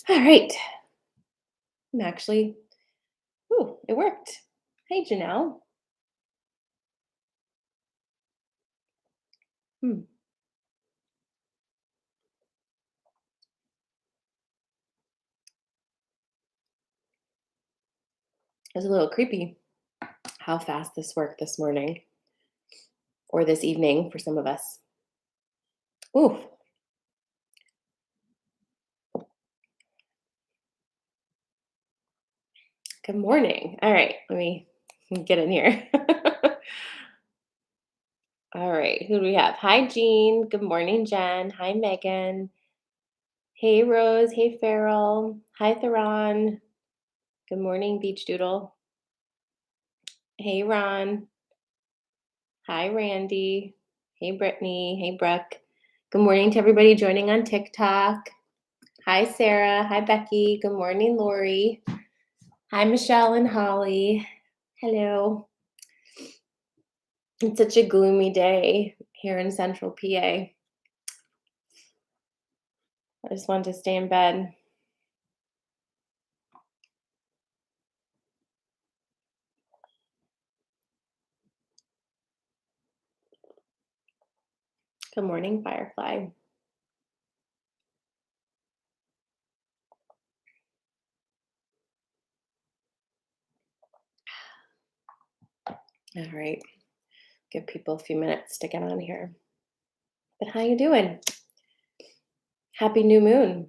All right. I'm actually, ooh, it worked. Hey, Janelle. Hmm. It was a little creepy how fast this worked this morning or this evening for some of us. Ooh, good morning. All right, let me get in here. All right, who do we have? Hi, Jean. Good morning, Jen. Hi, Megan. Hey, Rose. Hey, Farrell. Hi, Theron. Good morning, Beach Doodle. Hey, Ron. Hi, Randy. Hey, Brittany. Hey, Brooke. Good morning to everybody joining on TikTok. Hi, Sarah. Hi, Becky. Good morning, Lori. Hi, Michelle and Holly. Hello. It's such a gloomy day here in central PA. I just want to stay in bed. Good morning, Firefly. All right. Give people a few minutes to get on here. But how you doing? Happy new moon.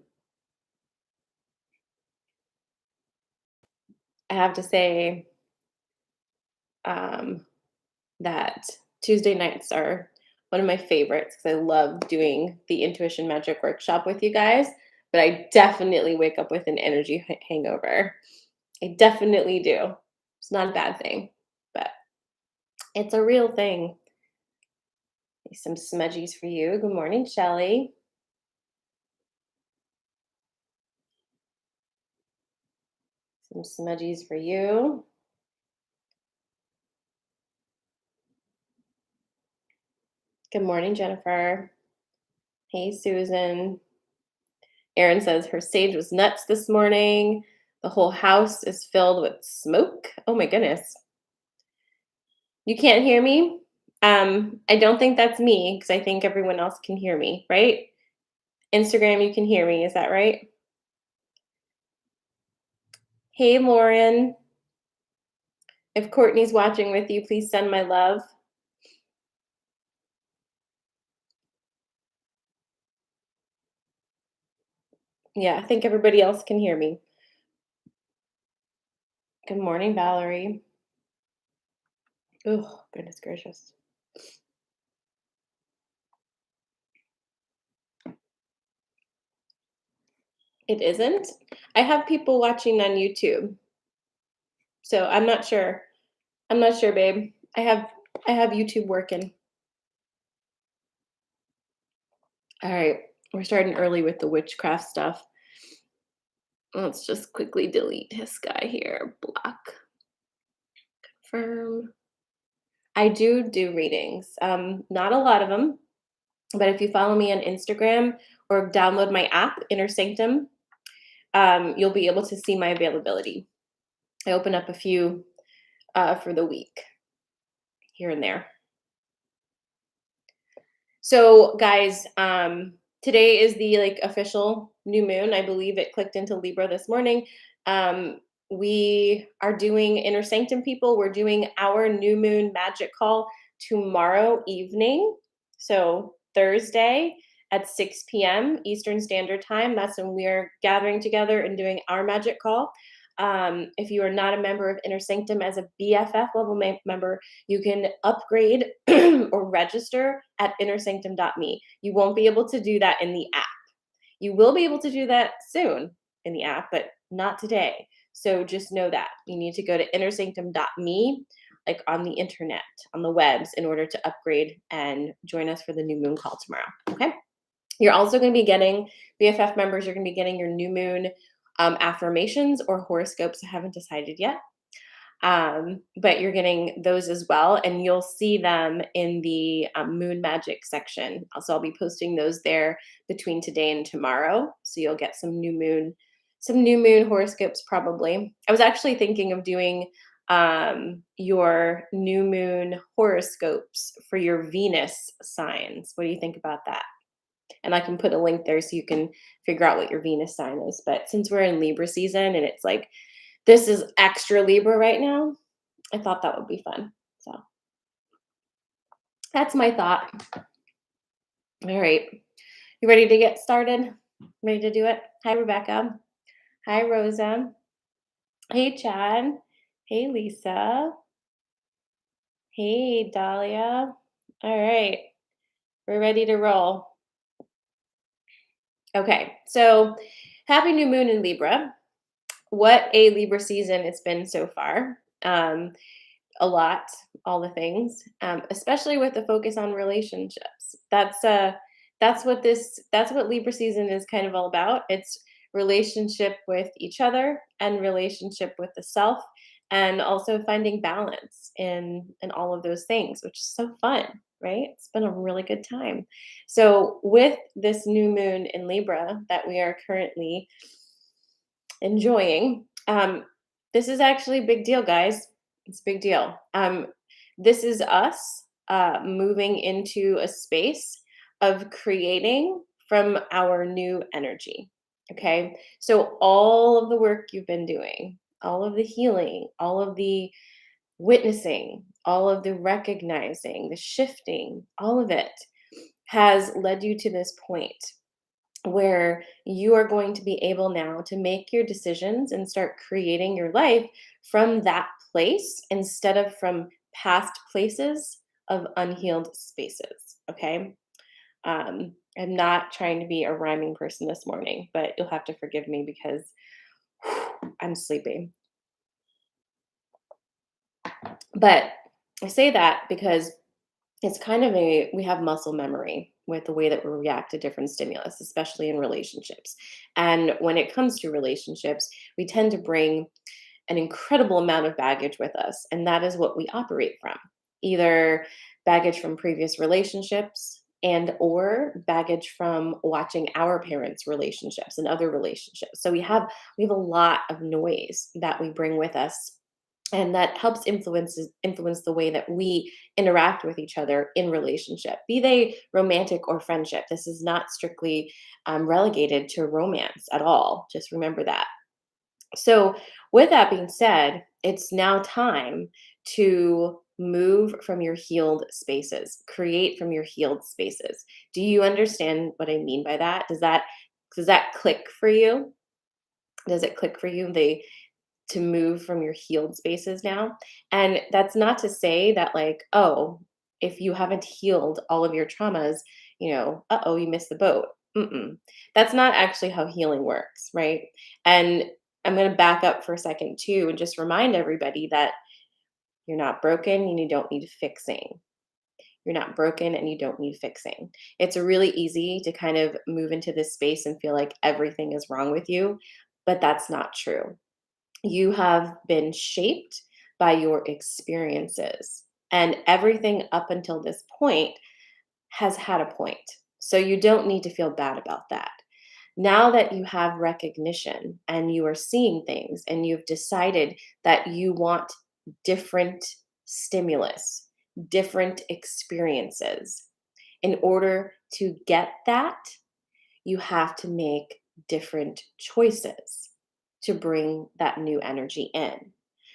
I have to say um, that Tuesday nights are one of my favorites because I love doing the intuition magic workshop with you guys. But I definitely wake up with an energy hangover. I definitely do. It's not a bad thing, but it's a real thing. Some smudgies for you. Good morning, Shelly. Some smudgies for you. Good morning, Jennifer. Hey, Susan. Erin says her sage was nuts this morning. The whole house is filled with smoke. Oh my goodness. You can't hear me? I don't think that's me because I think everyone else can hear me, right? Instagram, you can hear me. Is that right? Hey, Lauren. If Courtney's watching with you, please send my love. Yeah, I think everybody else can hear me. Good morning, Valerie. Oh, goodness gracious. It isn't? I have people watching on YouTube. So I'm not sure. I'm not sure, babe. I have YouTube working. All right. We're starting early with the witchcraft stuff. Let's just quickly delete his guy here. Block. Confirm. I do readings. Not a lot of them, but if you follow me on Instagram or download my app, Inner Sanctum, you'll be able to see my availability. I open up a few for the week here and there. So, guys, today is the official new moon. I believe it clicked into Libra this morning. We are doing Inner Sanctum people. We're doing our new moon magic call tomorrow evening. So, Thursday at 6 p.m. Eastern Standard Time. That's when we are gathering together and doing our magic call. If you are not a member of Inner Sanctum as a BFF level member, you can upgrade or register at innersanctum.me. You won't be able to do that in the app. You will be able to do that soon in the app, but not today. So just know that you need to go to innersanctum.me, like on the internet, on the webs, in order to upgrade and join us for the new moon call tomorrow. Okay. You're also going to be getting BFF members. You're going to be getting your new moon affirmations or horoscopes. I haven't decided yet. But you're getting those as well, and you'll see them in the moon magic section. So I'll be posting those there between today and tomorrow. So you'll get some new moon some new moon horoscopes probably. I was actually thinking of doing your new moon horoscopes for your Venus signs. What do you think about that? And I can put a link there so you can figure out what your Venus sign is. But since we're in Libra season and it's like this is extra Libra right now, I thought that would be fun. So that's my thought. All right. You ready to get started? Ready to do it? Hi, Rebecca. Hi, Rosa. Hey, Chad. Hey, Lisa. Hey, Dahlia. All right. We're ready to roll. Okay. So happy new moon in Libra. What a Libra season it's been so far. A lot, all the things, especially with the focus on relationships. That's what Libra season is kind of all about. It's relationship with each other and relationship with the self, and also finding balance in all of those things, which is so fun, right? It's been a really good time. So with this new moon in Libra that we are currently enjoying, this is actually a big deal, guys. It's a big deal. This is us moving into a space of creating from our new energy. Okay. So, all of the work you've been doing, all of the healing, all of the witnessing, all of the recognizing, the shifting, all of it has led you to this point where you are going to be able now to make your decisions and start creating your life from that place instead of from past places of unhealed spaces. Okay. I'm not trying to be a rhyming person this morning, but you'll have to forgive me because I'm sleepy. But I say that because it's kind of we have muscle memory with the way that we react to different stimulus, especially in relationships. And when it comes to relationships, we tend to bring an incredible amount of baggage with us, and that is what we operate from. Either baggage from previous relationships and or baggage from watching our parents' relationships and other relationships. So we have a lot of noise that we bring with us, and that helps influence the way that we interact with each other in relationship, be they romantic or friendship. This is not strictly relegated to romance at all. Just remember that. So with that being said, it's now time to move from your healed spaces, create from your healed spaces. Do you understand what I mean by that? Does that click for you? Does it click for you? To move from your healed spaces now. And that's not to say that, like, oh, if you haven't healed all of your traumas, uh-oh, you missed the boat. Mm-mm. That's not actually how healing works, right? And I'm going to back up for a second too and just remind everybody that you're not broken and you don't need fixing. You're not broken and you don't need fixing. It's really easy to kind of move into this space and feel like everything is wrong with you, but that's not true. You have been shaped by your experiences, and everything up until this point has had a point. So you don't need to feel bad about that. Now that you have recognition and you are seeing things and you've decided that you want different stimulus, different experiences, in order to get that, you have to make different choices to bring that new energy in.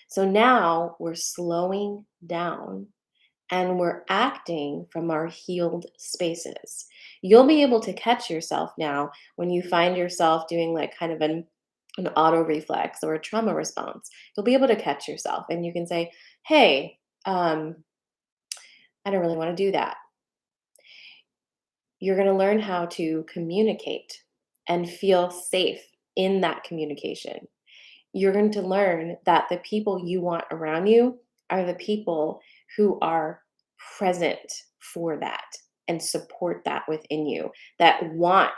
So now we're slowing down and we're acting from our healed spaces. You'll be able to catch yourself now when you find yourself doing like kind of an auto reflex or a trauma response. You'll be able to catch yourself and you can say, hey, I don't really want to do that. You're going to learn how to communicate and feel safe in that communication. You're going to learn that the people you want around you are the people who are present for that and support that within you, that want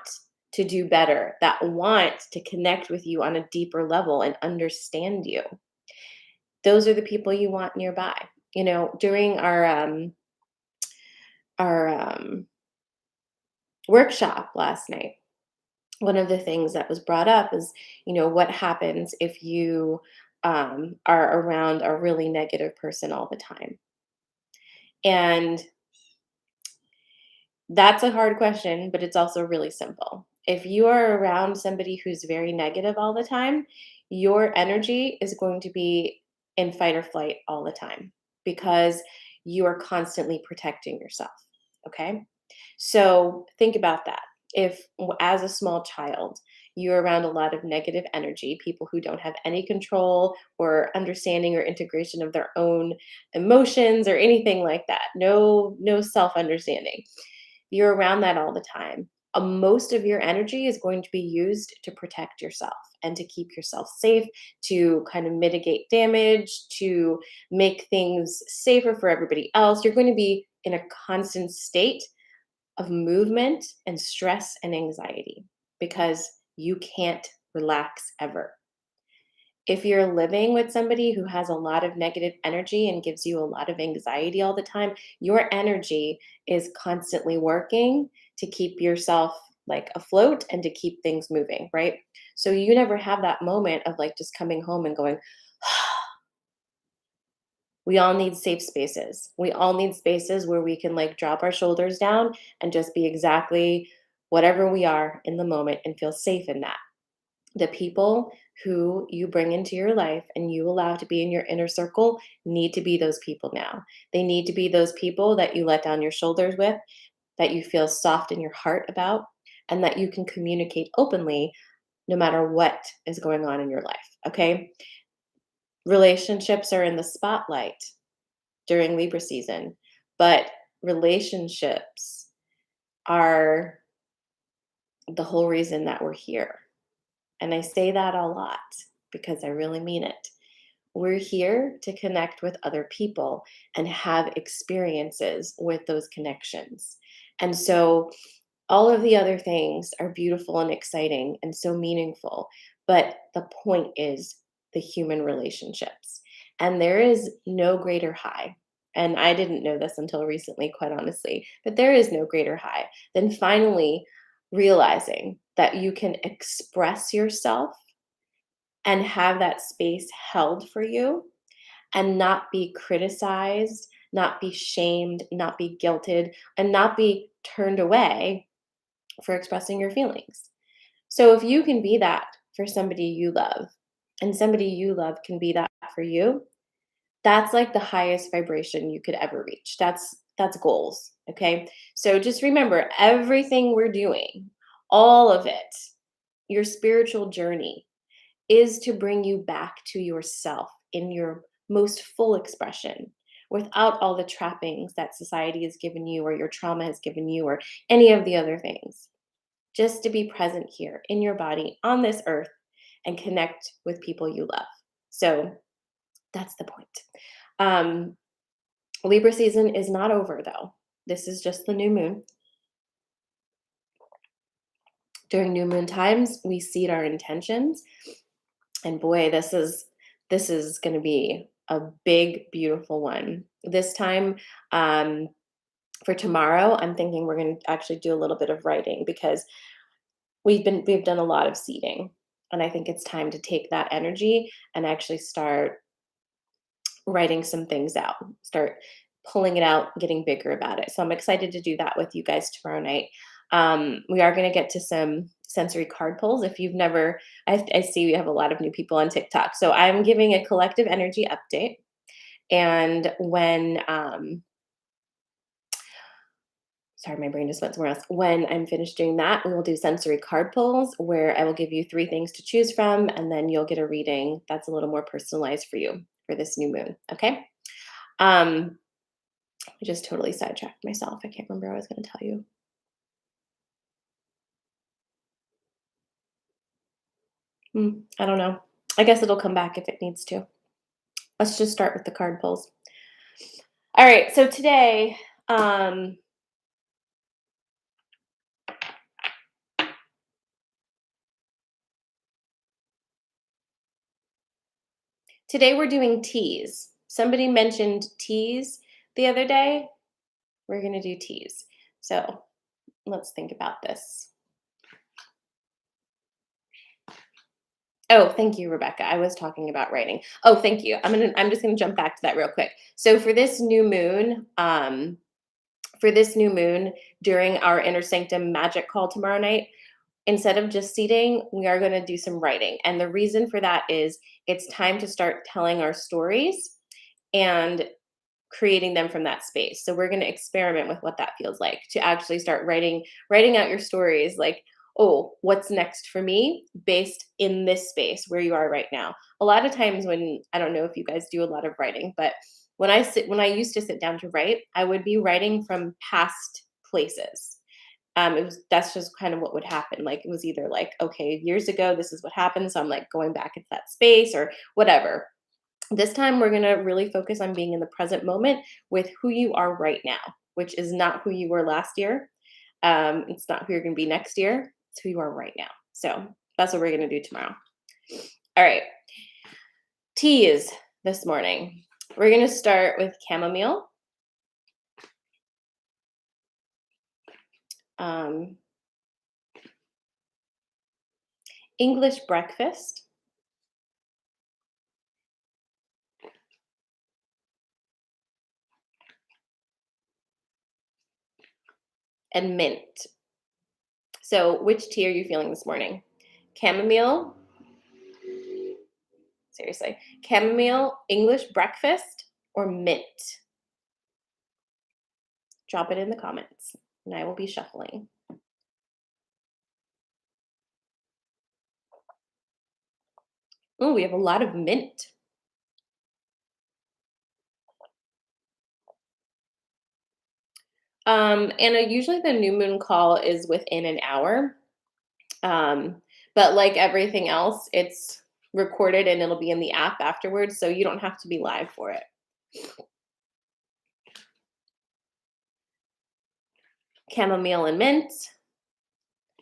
to do better, that want to connect with you on a deeper level and understand you. Those are the people you want nearby. During our workshop last night, one of the things that was brought up is, what happens if you are around a really negative person all the time? And that's a hard question, but it's also really simple. If you are around somebody who's very negative all the time, your energy is going to be in fight or flight all the time because you are constantly protecting yourself. Okay. So think about that. If, as a small child, you're around a lot of negative energy, people who don't have any control or understanding or integration of their own emotions or anything like that, no self understanding, you're around that all the time. Most of your energy is going to be used to protect yourself and to keep yourself safe, to kind of mitigate damage, to make things safer for everybody else. You're going to be in a constant state of movement and stress and anxiety because you can't relax ever. If you're living with somebody who has a lot of negative energy and gives you a lot of anxiety all the time, your energy is constantly working to keep yourself like afloat and to keep things moving, right? So you never have that moment of like just coming home and going, we all need safe spaces. We all need spaces where we can like drop our shoulders down and just be exactly whatever we are in the moment and feel safe in that. The people who you bring into your life and you allow to be in your inner circle need to be those people now. They need to be those people that you let down your shoulders with, that you feel soft in your heart about, and that you can communicate openly no matter what is going on in your life. Okay. Relationships are in the spotlight during Libra season, but relationships are the whole reason that we're here. And I say that a lot because I really mean it. We're here to connect with other people and have experiences with those connections. And so all of the other things are beautiful and exciting and so meaningful. But the point is the human relationships. And there is no greater high. And I didn't know this until recently, quite honestly, but there is no greater high than finally realizing that you can express yourself and have that space held for you and not be criticized, not be shamed, not be guilted, and not be turned away for expressing your feelings. So if you can be that for somebody you love, and somebody you love can be that for you, that's like the highest vibration you could ever reach. That's goals, okay? So just remember everything we're doing, all of it, your spiritual journey is to bring you back to yourself in your most full expression without all the trappings that society has given you or your trauma has given you or any of the other things. Just to be present here in your body on this earth and connect with people you love. So that's the point. Um, Libra season is not over though. This is just the new moon. During new moon times, we seed our intentions. And boy, this is going to be a big, beautiful one. This time, for tomorrow, I'm thinking we're going to actually do a little bit of writing because we've done a lot of seeding, and I think it's time to take that energy and actually start writing some things out, start pulling it out, getting bigger about it. So I'm excited to do that with you guys tomorrow night. We are going to get to some sensory card pulls. If you've never, I see we have a lot of new people on TikTok. So I'm giving a collective energy update. And when, sorry, my brain just went somewhere else. When I'm finished doing that, we will do sensory card pulls where I will give you 3 things to choose from, and then you'll get a reading that's a little more personalized for you for this new moon. Okay. Um, I just totally sidetracked myself. I can't remember what I was going to tell you. I don't know. I guess it'll come back if it needs to. Let's just start with the card pulls. All right. So um, today we're doing teas. Somebody mentioned teas the other day. We're going to do teas. So let's think about this. Oh, thank you, Rebecca. I was talking about writing. Oh, thank you. I'm just gonna jump back to that real quick. So for this new moon during our inner sanctum magic call tomorrow night, instead of just seating, we are going to do some writing. And the reason for that is it's time to start telling our stories and creating them from that space. So we're going to experiment with what that feels like to actually start writing out your stories like, oh, what's next for me based in this space where you are right now. A lot of times when I don't know if you guys do a lot of writing, but when I used to sit down to write, I would be writing from past places. That's just kind of what would happen. Like it was either like, okay, years ago, this is what happened. So I'm like going back into that space or whatever. This time, we're going to really focus on being in the present moment with who you are right now, which is not who you were last year. It's not who you're going to be next year. It's who you are right now. So that's what we're going to do tomorrow. All right. Teas this morning. We're going to start with chamomile. English breakfast. And mint. So, which tea are you feeling this morning? Chamomile, seriously, chamomile, English breakfast, or mint? Drop it in the comments, and I will be shuffling. Oh, we have a lot of mint. And usually the new moon call is within an hour. But like everything else, it's recorded and it'll be in the app afterwards, so you don't have to be live for it. Chamomile and mint.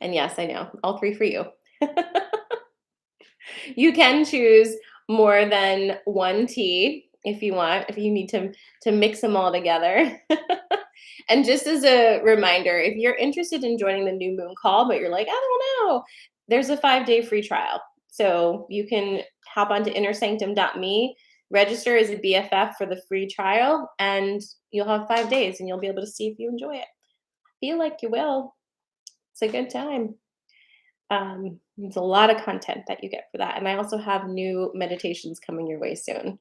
And yes, I know, all three for you. You can choose more than one tea if you want, if you need to mix them all together. And just as a reminder, if you're interested in joining the new moon call, but you're like, I don't know, there's a 5-day free trial. So you can hop onto innersanctum.me, register as a BFF for the free trial, and you'll have 5 days and you'll be able to see if you enjoy it. Feel like you will. It's a good time. There's a lot of content that you get for that. And I also have new meditations coming your way soon.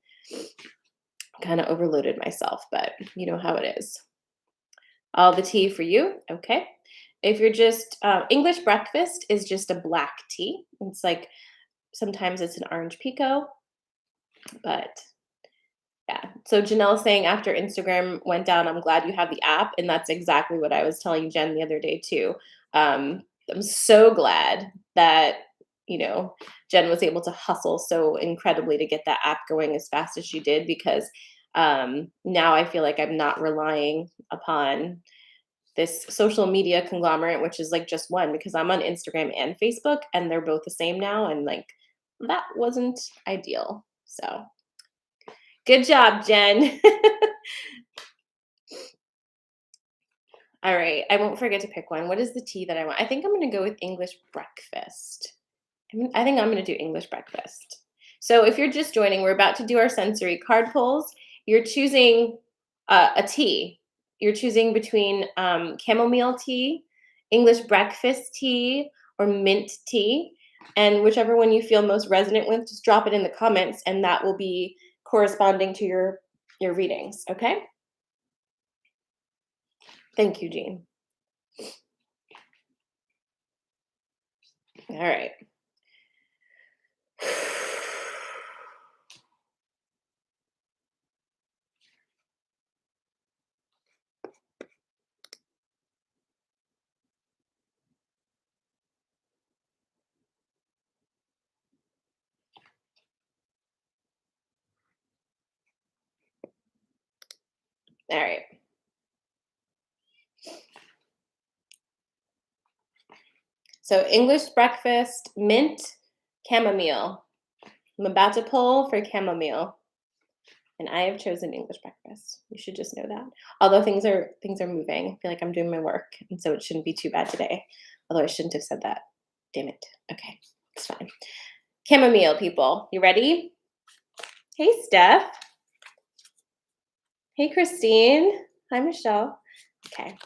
Kind of overloaded myself, but you know how it is. All the tea for you. Okay. If you're just English breakfast is just a black tea. It's like sometimes it's an orange pico, but yeah. So Janelle saying after Instagram went down, I'm glad you have the app, and that's exactly what I was telling Jen the other day too. I'm so glad that Jen was able to hustle so incredibly to get that app going as fast as she did because now I feel like I'm not relying upon this social media conglomerate, which is like just one because I'm on Instagram and Facebook and they're both the same now. And like that wasn't ideal. So good job, Jen. All right. I won't forget to pick one. What is the tea that I want? I think I'm going to go with English breakfast. I think I'm going to do English breakfast. So if you're just joining, we're about to do our sensory card pulls. You're choosing a tea. You're choosing between chamomile tea, English breakfast tea, or mint tea. And whichever one you feel most resonant with, just drop it in the comments, and that will be corresponding to your readings. Okay? Thank you, Jean. All right. All right. So English breakfast, mint, chamomile. I'm about to pull for chamomile, and I have chosen English breakfast. You should just know that. Although things are moving, I feel like I'm doing my work, and so it shouldn't be too bad today. Although I shouldn't have said that. Damn it. Okay, it's fine. Chamomile people, you ready? Hey, Steph. Hey, Christine. Hi, Michelle. Okay.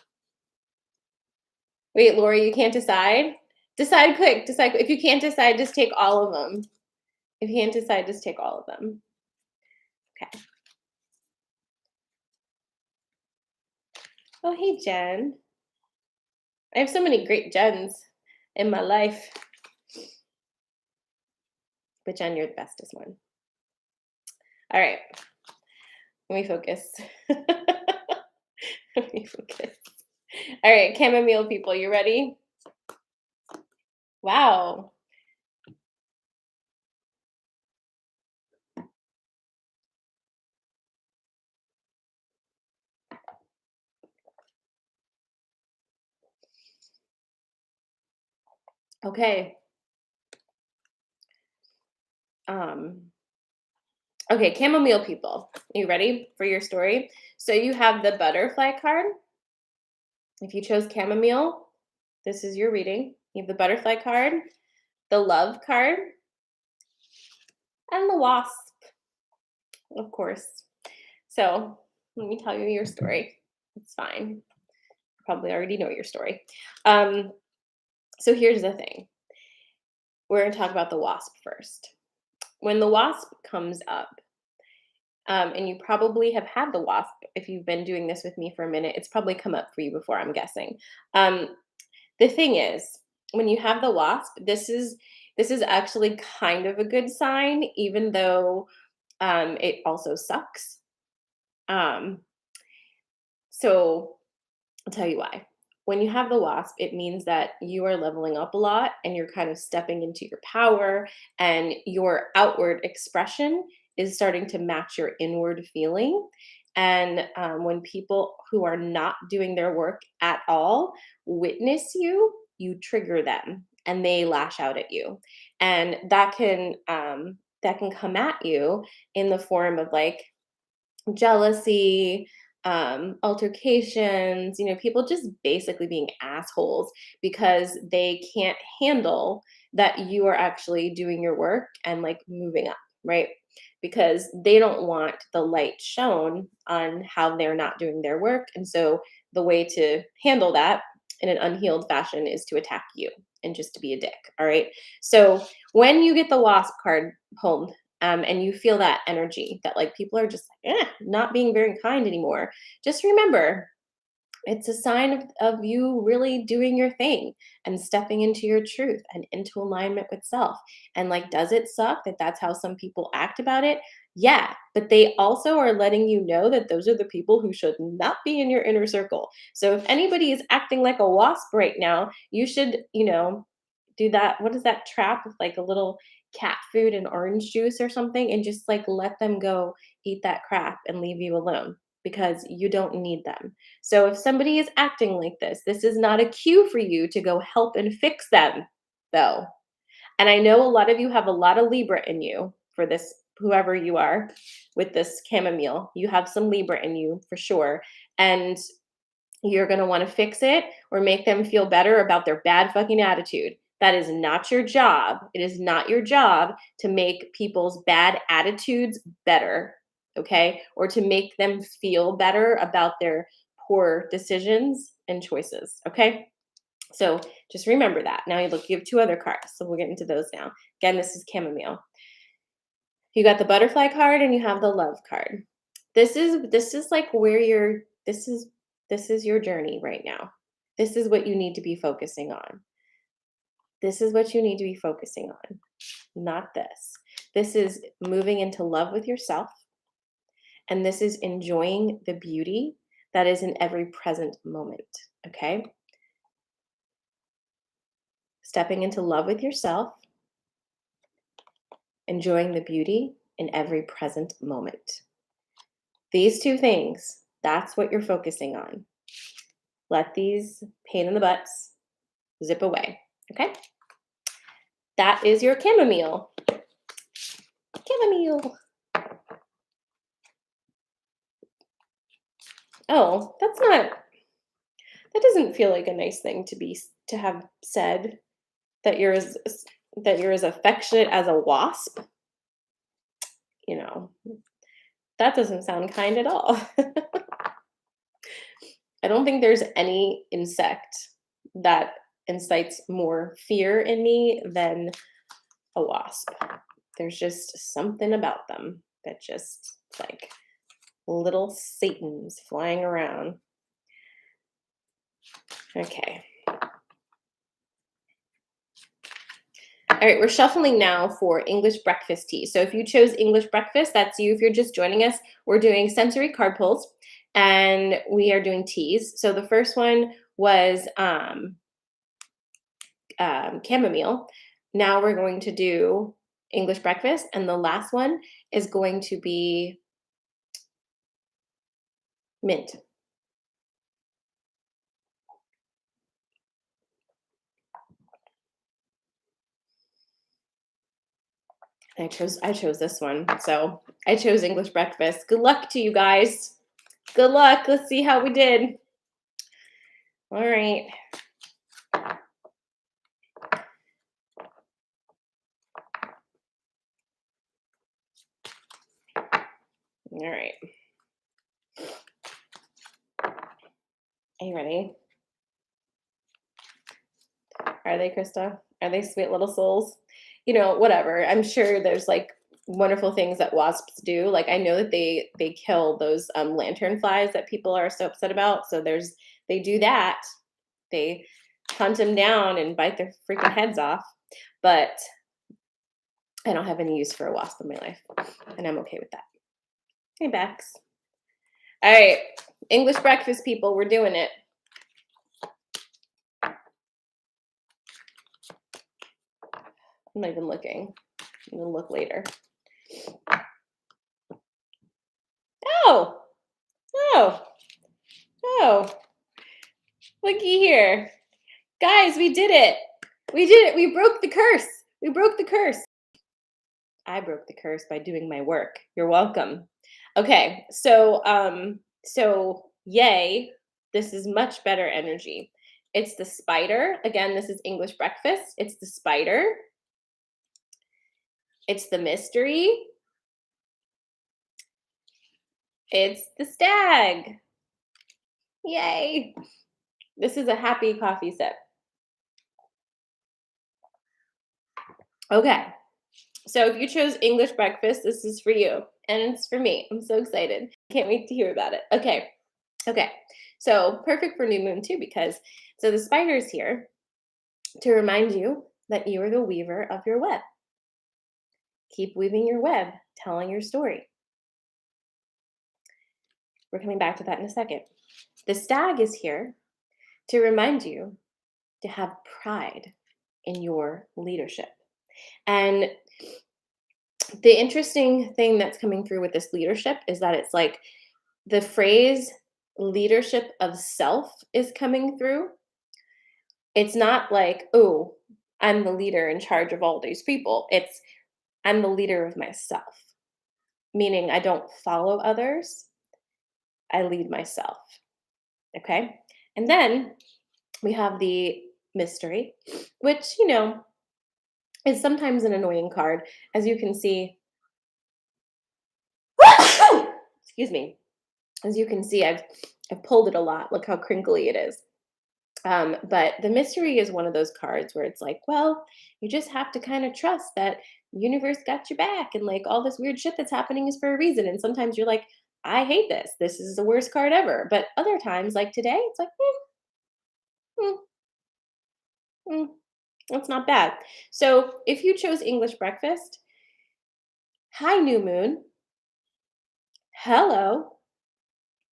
Wait, Lori, you can't decide? Decide quick. Decide quick. If you can't decide, just take all of them. If you can't decide, just take all of them. Okay. Oh, hey, Jen. I have so many great Jens in my life. But Jen, you're the bestest one. All right. Let me focus. Let me focus. All right, chamomile people, you ready? Wow. Okay. Okay, chamomile people, you ready for your story? So you have the butterfly card. If you chose chamomile, this is your reading. You have the butterfly card, the love card, and the wasp, of course. So let me tell you your story. It's fine. You probably already know your story. So here's the thing. We're going to talk about the wasp first. When the wasp comes up, and you probably have had the wasp if you've been doing this with me for a minute, it's probably come up for you before, I'm guessing. The thing is, when you have the wasp, this is actually kind of a good sign, even though it also sucks. So I'll tell you why. When you have the wasp, it means that you are leveling up a lot and you're kind of stepping into your power, and your outward expression is starting to match your inward feeling. And when people who are not doing their work at all witness you, you trigger them and they lash out at you. And that can come at you in the form of like jealousy, altercations, people just basically being assholes because they can't handle that you are actually doing your work and like moving up, right? Because they don't want the light shown on how they're not doing their work. And so the way to handle that in an unhealed fashion is to attack you and just to be a dick. All right. So when you get the wasp card pulled, and you feel that energy that like people are just like, not being very kind anymore, just remember it's a sign of you really doing your thing and stepping into your truth and into alignment with self. And like, does it suck that that's how some people act about it? Yeah, but they also are letting you know that those are the people who should not be in your inner circle. So if anybody is acting like a wasp right now, you should, do that. What is that trap with like a little cat food and orange juice or something, and just like let them go eat that crap and leave you alone because you don't need them. So if somebody is acting like this is not a cue for you to go help and fix them, though. And I know a lot of you have a lot of Libra in you for this, whoever you are with this chamomile. You have some Libra in you for sure. And you're going to want to fix it or make them feel better about their bad fucking attitude. That is not your job. It is not your job to make people's bad attitudes better, okay? Or to make them feel better about their poor decisions and choices, okay? So just remember that. Now you have two other cards, so we'll get into those now. Again, this is chamomile. You got the butterfly card and you have the love card. This is like where you're this is your journey right now. This is what you need to be focusing on. This is what you need to be focusing on, not this. This is moving into love with yourself, and this is enjoying the beauty that is in every present moment, okay? Stepping into love with yourself, enjoying the beauty in every present moment. These two things, that's what you're focusing on. Let these pain in the butts zip away, okay? That is your chamomile. Chamomile. Oh, that doesn't feel like a nice thing to have said, that you're that you're as affectionate as a wasp, you know, that doesn't sound kind at all. I don't think there's any insect that incites more fear in me than a wasp. There's just something about them that just like little satans flying around. Okay. All right, we're shuffling now for English breakfast tea. So if you chose English breakfast, that's you. If you're just joining us, we're doing sensory card pulls and we are doing teas. So the first one was chamomile. Now we're going to do English breakfast, and the last one is going to be mint. I chose this one. So I chose English breakfast. Good luck to you guys. Good luck. Let's see how we did. All right. All right. Are you ready? Are they, Krista? Are they sweet little souls? You know, whatever. I'm sure there's like wonderful things that wasps do. Like I know that they kill those lantern flies that people are so upset about. So they do that. They hunt them down and bite their freaking heads off. But I don't have any use for a wasp in my life, and I'm okay with that. Hey, Bex. All right, English breakfast people, we're doing it. I'm not even looking. I'm gonna look later. Oh, oh, oh. Looky here. Guys, we did it. We did it. We broke the curse. We broke the curse. I broke the curse by doing my work. You're welcome. Okay, so yay, this is much better energy. It's the spider. Again, this is English breakfast. It's the spider. It's the mystery. It's the stag. Yay. This is a happy coffee sip. Okay. So if you chose English breakfast, this is for you. And it's for me. I'm so excited. Can't wait to hear about it. Okay. Okay. So perfect for new moon too, because so the spider is here to remind you that you are the weaver of your web. Keep weaving your web, telling your story. We're coming back to that in a second. The stag is here to remind you to have pride in your leadership. And the interesting thing that's coming through with this leadership is that it's like the phrase leadership of self is coming through. It's not like, oh, I'm the leader in charge of all these people. It's I'm the leader of myself, meaning I don't follow others, I lead myself. Okay. And then we have the mystery, which, you know, is sometimes an annoying card. As you can see, excuse me. As you can see, I've pulled it a lot. Look how crinkly it is. But the mystery is one of those cards where it's like, well, you just have to kind of trust that universe got your back and like all this weird shit that's happening is for a reason. And sometimes you're like, I hate this. This is the worst card ever. But other times, like today, it's like, that's not bad. So if you chose English breakfast, hi, new moon. Hello.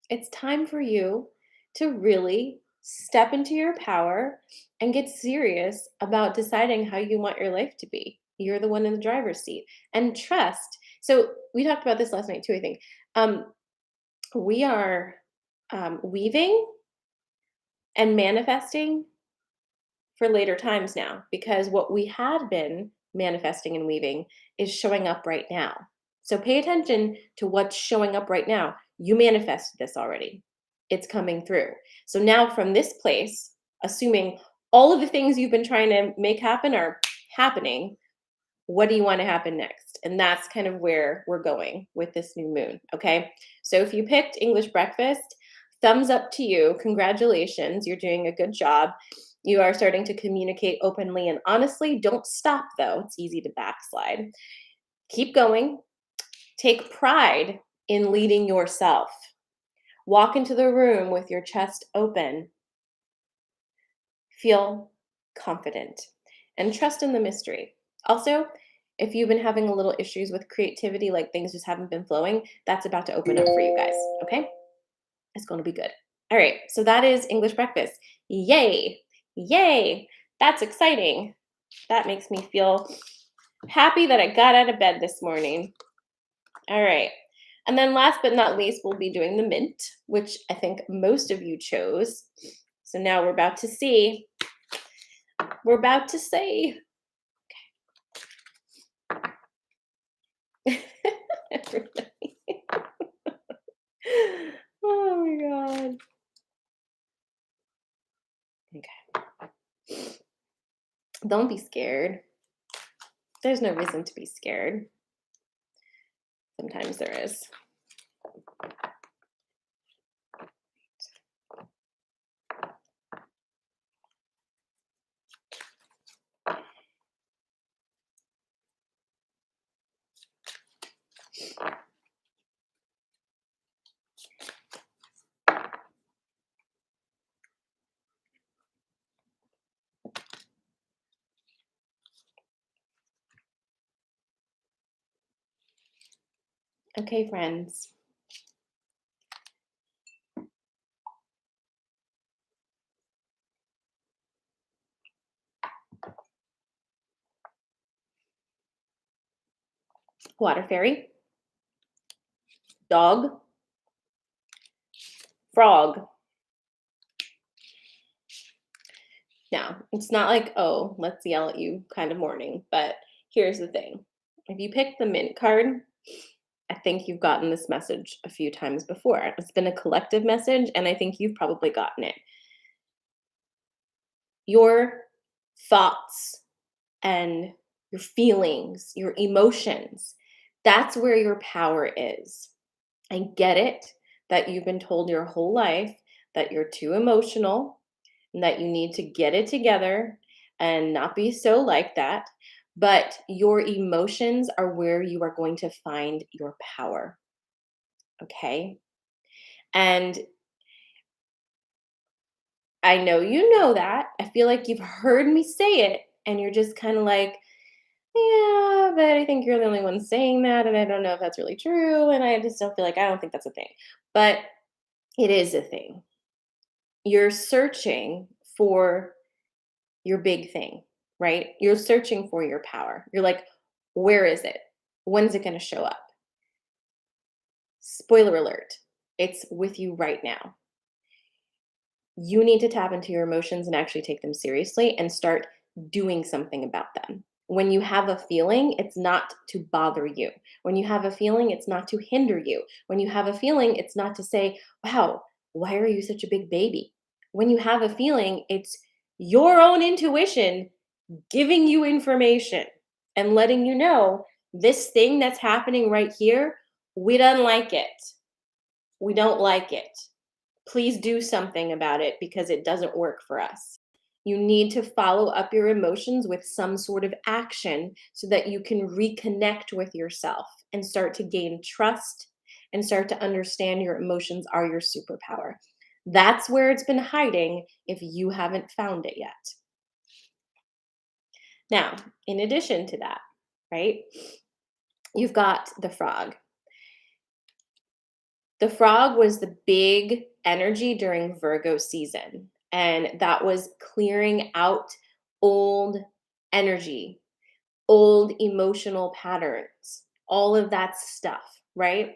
It's time for you to really step into your power and get serious about deciding how you want your life to be. You're the one in the driver's seat and trust. So we talked about this last night too, I think. We are weaving and manifesting for later times now because what we had been manifesting and weaving is showing up right now. So pay attention to what's showing up right now. You manifested this already. It's coming through. So now from this place, assuming all of the things you've been trying to make happen are happening. What do you want to happen next? And that's kind of where we're going with this new moon. Okay. So if you picked English breakfast, thumbs up to you. Congratulations. You're doing a good job. You are starting to communicate openly and honestly. Don't stop though. It's easy to backslide. Keep going. Take pride in leading yourself. Walk into the room with your chest open. Feel confident and trust in the mystery. Also, if you've been having a little issues with creativity, like things just haven't been flowing, that's about to open up for you guys. Okay. It's going to be good. All right. So that is English breakfast. Yay. Yay. That's exciting. That makes me feel happy that I got out of bed this morning. All right. And then last but not least, we'll be doing the mint, which I think most of you chose. So now we're about to see. We're about to see. Okay. Everybody. Oh my God. Okay. Don't be scared. There's no reason to be scared. Sometimes there is. Okay, friends. Water fairy, dog, frog. Now, it's not like, oh, let's yell at you kind of morning, but here's the thing. If you pick the mint card, I think you've gotten this message a few times before. It's been a collective message, and I think you've probably gotten it. Your thoughts and your feelings, your emotions, that's where your power is. I get it that you've been told your whole life that you're too emotional and that you need to get it together and not be so like that. But your emotions are where you are going to find your power. Okay. And I know you know that. I feel like you've heard me say it and you're just kind of like, yeah, but I think you're the only one saying that. And I don't know if that's really true. And I just don't feel like, I don't think that's a thing. But it is a thing. You're searching for your big thing, right? You're searching for your power. You're like, where is it? When's it going to show up? Spoiler alert, it's with you right now. You need to tap into your emotions and actually take them seriously and start doing something about them. When you have a feeling, it's not to bother you. When you have a feeling, it's not to hinder you. When you have a feeling, it's not to say, wow, why are you such a big baby? When you have a feeling, it's your own intuition giving you information and letting you know this thing that's happening right here, we don't like it. We don't like it. Please do something about it because it doesn't work for us. You need to follow up your emotions with some sort of action so that you can reconnect with yourself and start to gain trust and start to understand your emotions are your superpower. That's where it's been hiding if you haven't found it yet. Now, in addition to that, right, you've got the frog. The frog was the big energy during Virgo season, and that was clearing out old energy, old emotional patterns, all of that stuff, right?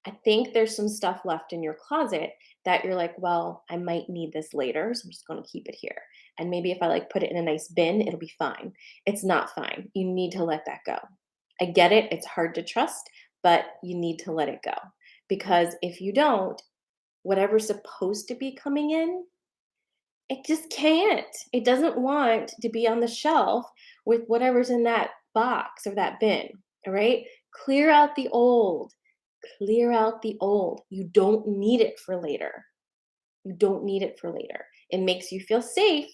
I think there's some stuff left in your closet that you're like, well, I might need this later, so I'm just going to keep it here. And maybe if I like put it in a nice bin, it'll be fine. It's not fine. You need to let that go. I get it. It's hard to trust, but you need to let it go. Because if you don't, whatever's supposed to be coming in, it just can't. It doesn't want to be on the shelf with whatever's in that box or that bin. All right. Clear out the old. Clear out the old. You don't need it for later. You don't need it for later. It makes you feel safe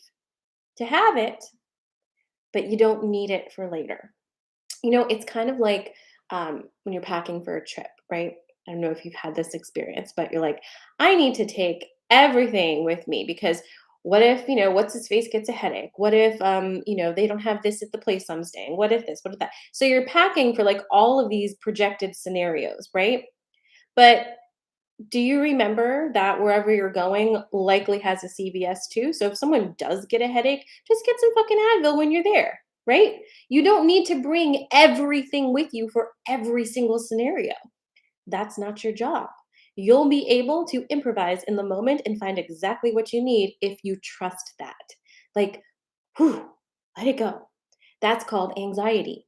to have it, but you don't need it for later. It's kind of like when you're packing for a trip, right? I don't know if you've had this experience, but you're like, I need to take everything with me because what if, what's his face gets a headache? What if, they don't have this at the place I'm staying? What if this? What if that? So you're packing for like all of these projected scenarios, right? But do you remember that wherever you're going likely has a CVS too? So if someone does get a headache, just get some fucking Advil when you're there, right? You don't need to bring everything with you for every single scenario. That's not your job. You'll be able to improvise in the moment and find exactly what you need if you trust that. Like, whew, let it go. That's called anxiety.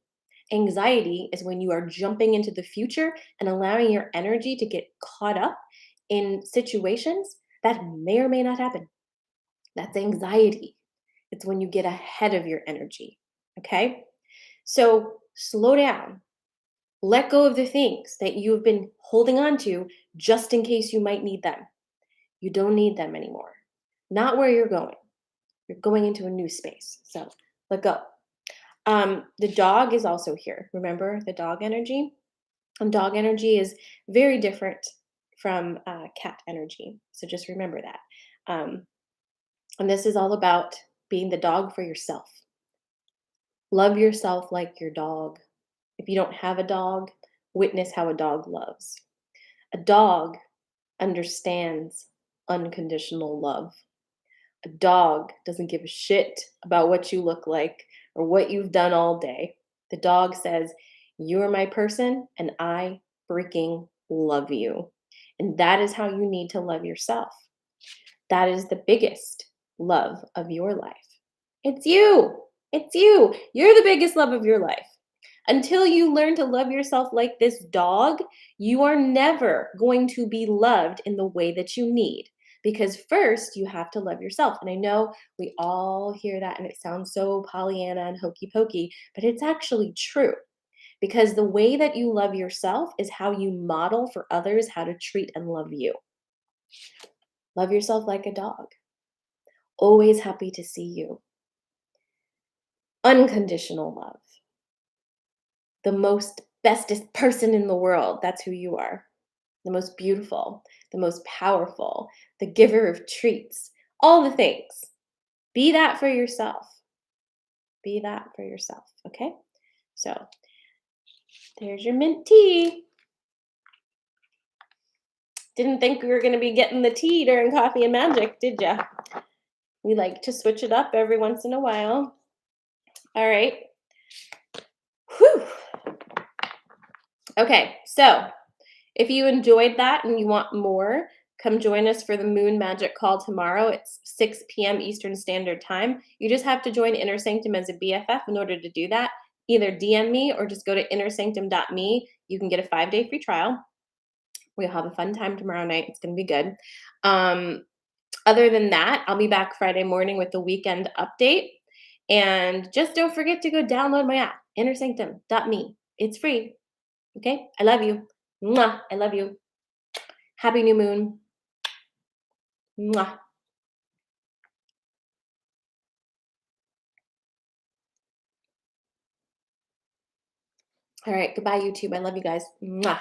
Anxiety is when you are jumping into the future and allowing your energy to get caught up in situations that may or may not happen. That's anxiety. It's when you get ahead of your energy. Okay? So slow down. Let go of the things that you've been holding on to just in case you might need them. You don't need them anymore. Not where you're going. You're going into a new space. So let go. The dog is also here. Remember the dog energy? Dog energy is very different from cat energy. So just remember that. And this is all about being the dog for yourself. Love yourself like your dog. If you don't have a dog, witness how a dog loves. A dog understands unconditional love. A dog doesn't give a shit about what you look like or what you've done all day. The dog says, you're my person and I freaking love you. And that is how you need to love yourself. That is the biggest love of your life. It's you. It's you. You're the biggest love of your life. Until you learn to love yourself like this dog, you are never going to be loved in the way that you need. Because first, you have to love yourself. And I know we all hear that and it sounds so Pollyanna and hokey pokey, but it's actually true. Because the way that you love yourself is how you model for others how to treat and love you. Love yourself like a dog. Always happy to see you. Unconditional love. The most bestest person in the world. That's who you are. The most beautiful, the most powerful, the giver of treats, all the things. Be that for yourself. Be that for yourself. Okay? So there's your mint tea. Didn't think we were going to be getting the tea during Coffee and Magic, did ya? We like to switch it up every once in a while. All right. Whew. Okay, so if you enjoyed that and you want more, come join us for the Moon Magic Call tomorrow. It's 6 p.m. Eastern Standard Time. You just have to join Inner Sanctum as a BFF in order to do that. Either DM me or just go to innersanctum.me. You can get a 5-day free trial. We'll have a fun time tomorrow night. It's going to be good. Other than that, I'll be back Friday morning with the weekend update. And just don't forget to go download my app, innersanctum.me. It's free. Okay? I love you. Mwah. I love you. Happy new moon. Mwah. All right. Goodbye, YouTube. I love you guys. Mwah.